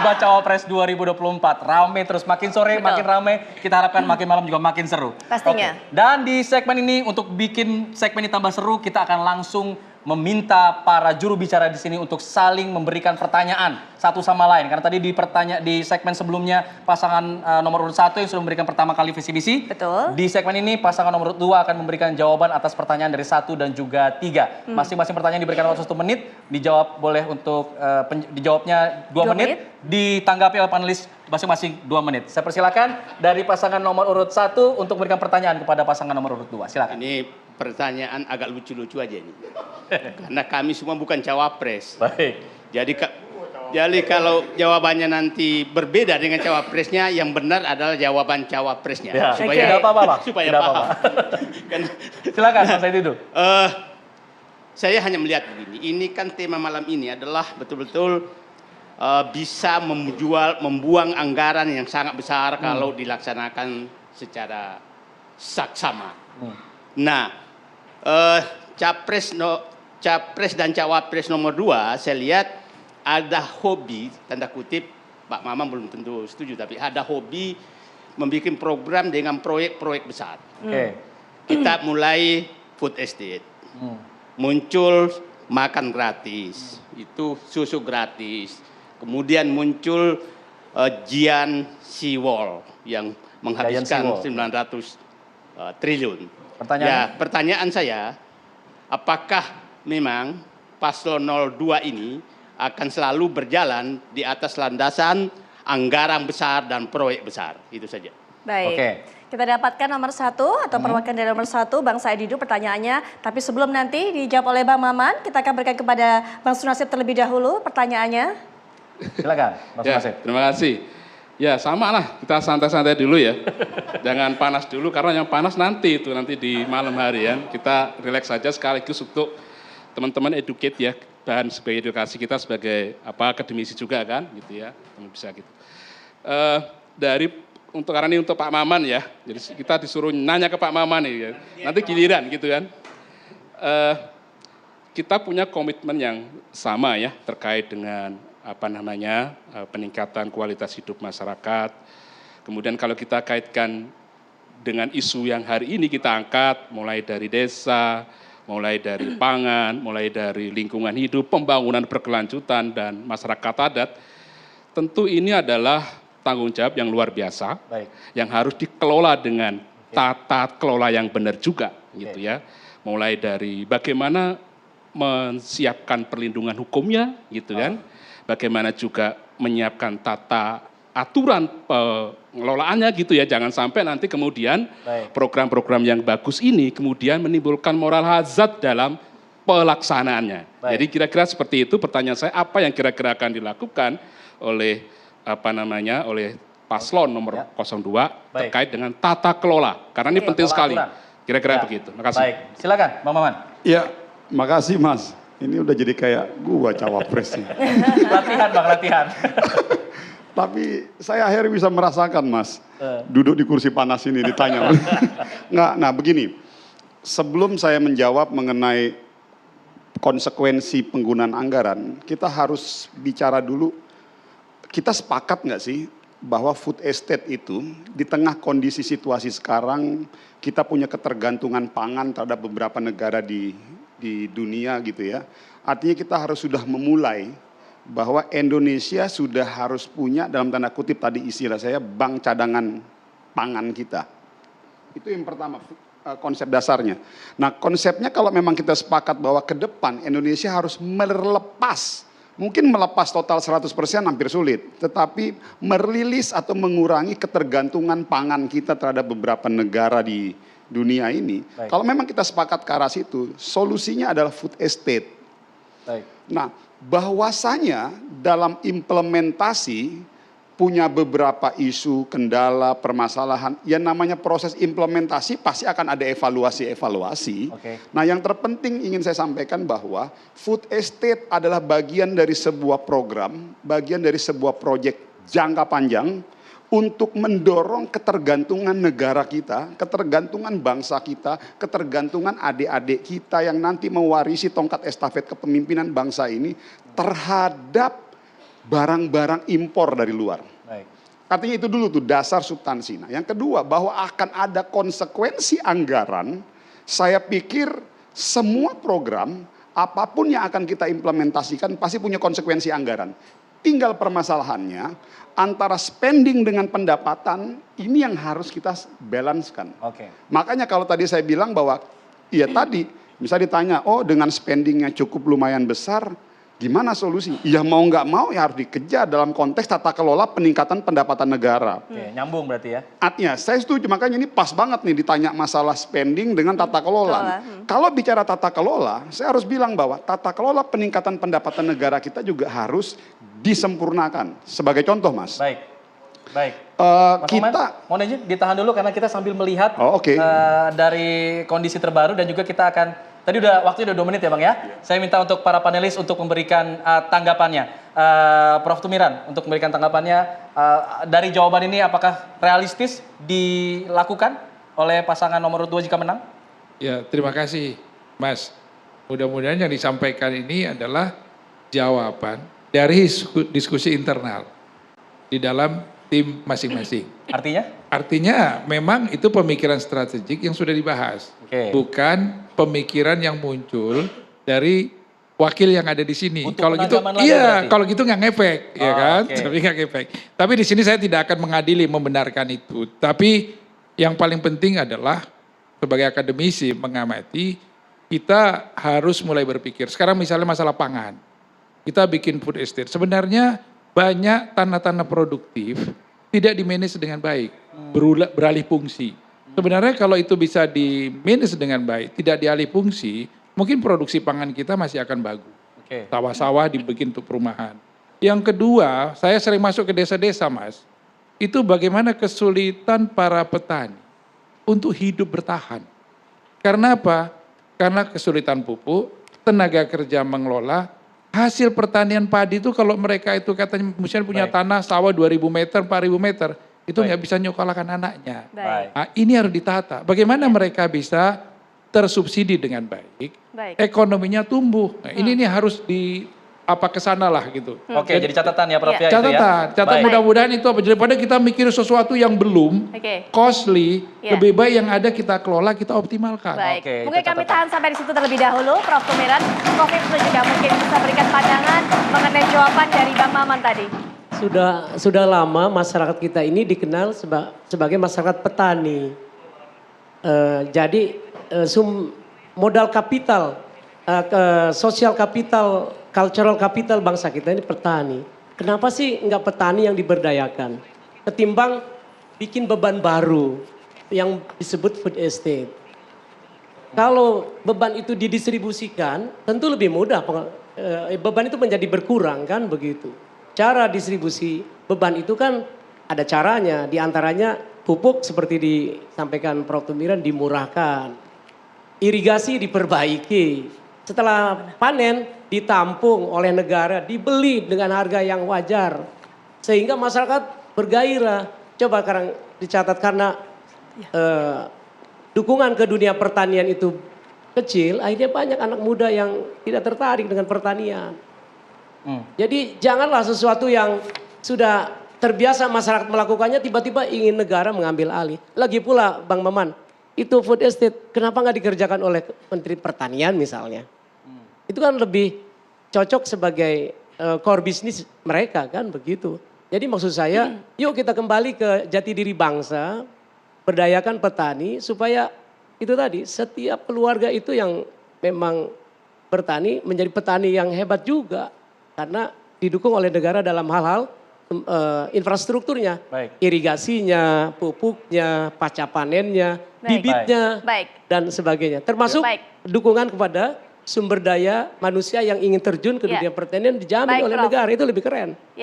Debat Cawapres 2024. Rame terus, makin sore makin rame. Kita harapkan makin malam juga makin seru. Pastinya. Dan di segmen ini, untuk bikin segmen ini tambah seru, kita akan langsung meminta para juru bicara di sini untuk saling memberikan pertanyaan satu sama lain. Karena tadi di segmen sebelumnya pasangan nomor urut 1 yang sudah memberikan pertama kali visi misi. Betul. Di segmen ini pasangan nomor urut 2 akan memberikan jawaban atas pertanyaan dari 1 dan juga 3. Masing-masing pertanyaan diberikan waktu 1 menit, dijawab boleh untuk dijawabnya 2 menit, ditanggapi oleh panelis masing-masing 2 menit. Saya persilakan dari pasangan nomor urut 1 untuk memberikan pertanyaan kepada pasangan nomor urut 2. Silakan. Ini pertanyaan agak lucu-lucu aja ini. Karena kami semua bukan cawapres. Baik. Jadi kalau jawabannya nanti berbeda dengan cawapresnya, yang benar adalah jawaban cawapresnya. Ya, supaya tidak apa-apa, Bang. supaya Tidak paham. apa-apa. Kan, Silakan, Mas Said Didu. saya hanya melihat begini. Ini kan tema malam ini adalah betul-betul bisa membuang anggaran yang sangat besar kalau dilaksanakan secara saksama. Nah, Capres dan Cawapres nomor 2, saya lihat ada hobi, tanda kutip, Pak Maman belum tentu setuju, tapi ada hobi membuat program dengan proyek-proyek besar. Kita mulai food estate, muncul makan gratis, itu susu gratis, kemudian muncul Giant Seawall yang menghabiskan 900 triliun. Pertanyaan saya, apakah memang paslon 02 ini akan selalu berjalan di atas landasan anggaran besar dan proyek besar? Itu saja. Baik. Kita dapatkan nomor 1 atau perwakilan dari nomor 1, Bang Said Didu pertanyaannya. Tapi sebelum nanti dijawab oleh Bang Maman, kita akan berikan kepada Bang Sunasib terlebih dahulu pertanyaannya. Silakan, Bang Sunasib. Terima kasih. Ya sama lah, kita santai-santai dulu ya. Jangan panas dulu, karena yang panas nanti di malam hari ya. Kita relax saja sekaligus untuk teman-teman educate ya, bahan sebagai edukasi kita sebagai akademisi juga kan, gitu ya, bisa gitu. Karena ini untuk Pak Maman ya, jadi kita disuruh nanya ke Pak Maman nih ya, nanti giliran gitu kan. Kita punya komitmen yang sama ya terkait dengan peningkatan kualitas hidup masyarakat. Kemudian kalau kita kaitkan dengan isu yang hari ini kita angkat, mulai dari desa, mulai dari pangan, mulai dari lingkungan hidup, pembangunan berkelanjutan, dan masyarakat adat, tentu ini adalah tanggung jawab yang luar biasa, yang harus dikelola dengan tata kelola yang benar juga, gitu ya. Mulai dari bagaimana menyiapkan perlindungan hukumnya, gitu kan, bagaimana juga menyiapkan tata aturan pengelolaannya gitu ya, jangan sampai nanti kemudian program-program yang bagus ini kemudian menimbulkan moral hazard dalam pelaksanaannya. Jadi kira-kira seperti itu pertanyaan saya, apa yang kira-kira akan dilakukan oleh oleh paslon nomor 02 terkait dengan tata kelola, karena ini penting sekali. Kira-kira begitu. Makasih. Baik, silakan Bang Maman. Ya, makasih Mas. Ini udah jadi kayak gua cawapresnya. Latihan Bang, latihan. Tapi saya akhirnya bisa merasakan Mas, duduk di kursi panas ini ditanya. Nah begini, sebelum saya menjawab mengenai konsekuensi penggunaan anggaran, kita harus bicara dulu, kita sepakat nggak sih bahwa food estate itu di tengah kondisi situasi sekarang, kita punya ketergantungan pangan terhadap beberapa negara di dunia gitu ya. Artinya kita harus sudah memulai bahwa Indonesia sudah harus punya, dalam tanda kutip tadi istilah saya, bank cadangan pangan kita. Itu yang pertama, konsep dasarnya. Nah konsepnya kalau memang kita sepakat bahwa ke depan Indonesia harus melepas, mungkin melepas total 100% hampir sulit, tetapi merilis atau mengurangi ketergantungan pangan kita terhadap beberapa negara di dunia ini. Kalau memang kita sepakat ke arah situ, solusinya adalah food estate. Nah, bahwasanya dalam implementasi punya beberapa isu, kendala, permasalahan, yang namanya proses implementasi pasti akan ada evaluasi-evaluasi. Nah yang terpenting ingin saya sampaikan bahwa food estate adalah bagian dari sebuah program, bagian dari sebuah proyek jangka panjang untuk mendorong ketergantungan negara kita, ketergantungan bangsa kita, ketergantungan adik-adik kita yang nanti mewarisi tongkat estafet kepemimpinan bangsa ini terhadap barang-barang impor dari luar. Baik. Artinya itu dulu tuh dasar substansi. Nah, yang kedua bahwa akan ada konsekuensi anggaran. Saya pikir semua program apapun yang akan kita implementasikan pasti punya konsekuensi anggaran. Tinggal permasalahannya antara spending dengan pendapatan ini yang harus kita balancekan. Oke. Makanya kalau tadi saya bilang bahwa ya tadi misalnya ditanya, oh dengan spendingnya cukup lumayan besar, gimana solusi? Ya mau nggak mau ya harus dikejar dalam konteks tata kelola peningkatan pendapatan negara. Oke, nyambung berarti ya. Artinya saya setuju, makanya ini pas banget nih ditanya masalah spending dengan tata kelola. Kalau bicara tata kelola, saya harus bilang bahwa tata kelola peningkatan pendapatan negara kita juga harus disempurnakan. Sebagai contoh, Mas. Baik. Baik. Mas Kita mohon izin ditahan dulu karena kita sambil melihat Oh, oke. dari kondisi terbaru dan juga kita akan tadi waktunya udah 2 menit ya Bang ya. Saya minta untuk para panelis untuk memberikan tanggapannya. Prof. Tumiran untuk memberikan tanggapannya dari jawaban ini apakah realistis dilakukan oleh pasangan nomor 2 jika menang? Ya, terima kasih Mas. Mudah-mudahan yang disampaikan ini adalah jawaban dari diskusi internal di dalam tim masing-masing. Artinya? Artinya memang itu pemikiran strategik yang sudah dibahas. Oke. Bukan pemikiran yang muncul dari wakil yang ada di sini. Untuk Kalau gitu, penagaman lagi iya, berarti? kalau gitu nggak ngefek, ya Oh, kan? oke. Tapi nggak ngefek. Tapi di sini saya tidak akan mengadili, membenarkan itu. Tapi yang paling penting adalah sebagai akademisi mengamati, kita harus mulai berpikir. Sekarang misalnya masalah pangan, kita bikin food estate. Sebenarnya banyak tanah-tanah produktif tidak di-manage dengan baik, beralih fungsi. Sebenarnya kalau itu bisa di-manage dengan baik, tidak dialih fungsi, mungkin produksi pangan kita masih akan bagus. Oke. Sawah-sawah dibikin untuk perumahan. Yang kedua, saya sering masuk ke desa-desa, Mas. Itu bagaimana kesulitan para petani untuk hidup bertahan. Karena apa? Karena kesulitan pupuk, tenaga kerja mengelola, hasil pertanian padi itu kalau mereka itu katanya misalnya punya Baik. tanah sawah 2.000 meter, 4.000 meter, itu Baik. nggak bisa nyokolahkan anaknya. Baik. Nah, ini harus ditata. Bagaimana mereka bisa tersubsidi dengan baik, Baik. ekonominya tumbuh. Nah, ini nih harus ke sana lah gitu. Oke, jadi catatan ya Prof Iya. ya itu ya. Catatan Baik. mudah-mudahan itu apa? Daripada kita mikir sesuatu yang belum Oke. costly, Iya. lebih baik yang ada kita kelola, kita optimalkan. Baik, Oke, mungkin itu kami catatan. tahan sampai di situ terlebih dahulu, Prof. Tumiran. Prof. Ibnu juga mungkin bisa berikan pandangan mengenai jawaban dari Bang Maman tadi. Sudah lama masyarakat kita ini dikenal sebagai masyarakat petani. Jadi modal kapital, sosial kapital, cultural kapital bangsa kita ini petani. Kenapa sih nggak petani yang diberdayakan? Ketimbang bikin beban baru yang disebut food estate. Kalau beban itu didistribusikan, tentu lebih mudah. Beban itu menjadi berkurang kan begitu. Cara distribusi beban itu kan ada caranya. Di antaranya pupuk seperti disampaikan Prof. Tumiran dimurahkan. Irigasi diperbaiki. Setelah panen ditampung oleh negara, dibeli dengan harga yang wajar. Sehingga masyarakat bergairah. Coba sekarang dicatat karena dukungan ke dunia pertanian itu kecil, akhirnya banyak anak muda yang tidak tertarik dengan pertanian. Jadi janganlah sesuatu yang sudah terbiasa masyarakat melakukannya tiba-tiba ingin negara mengambil alih. Lagi pula Bang Maman, itu food estate kenapa nggak dikerjakan oleh Menteri Pertanian misalnya? Itu kan lebih cocok sebagai core bisnis mereka kan begitu. Jadi maksud saya yuk kita kembali ke jati diri bangsa, berdayakan petani supaya itu tadi setiap keluarga itu yang memang bertani menjadi petani yang hebat juga. Karena didukung oleh negara dalam hal-hal infrastrukturnya. Baik. Irigasinya, pupuknya, pasca panennya, Baik. bibitnya, Baik. dan sebagainya. Termasuk Baik. dukungan kepada sumber daya manusia yang ingin terjun ke Ya. dunia pertanian dijamin Baik, oleh Prof. negara. Itu lebih keren. Ya,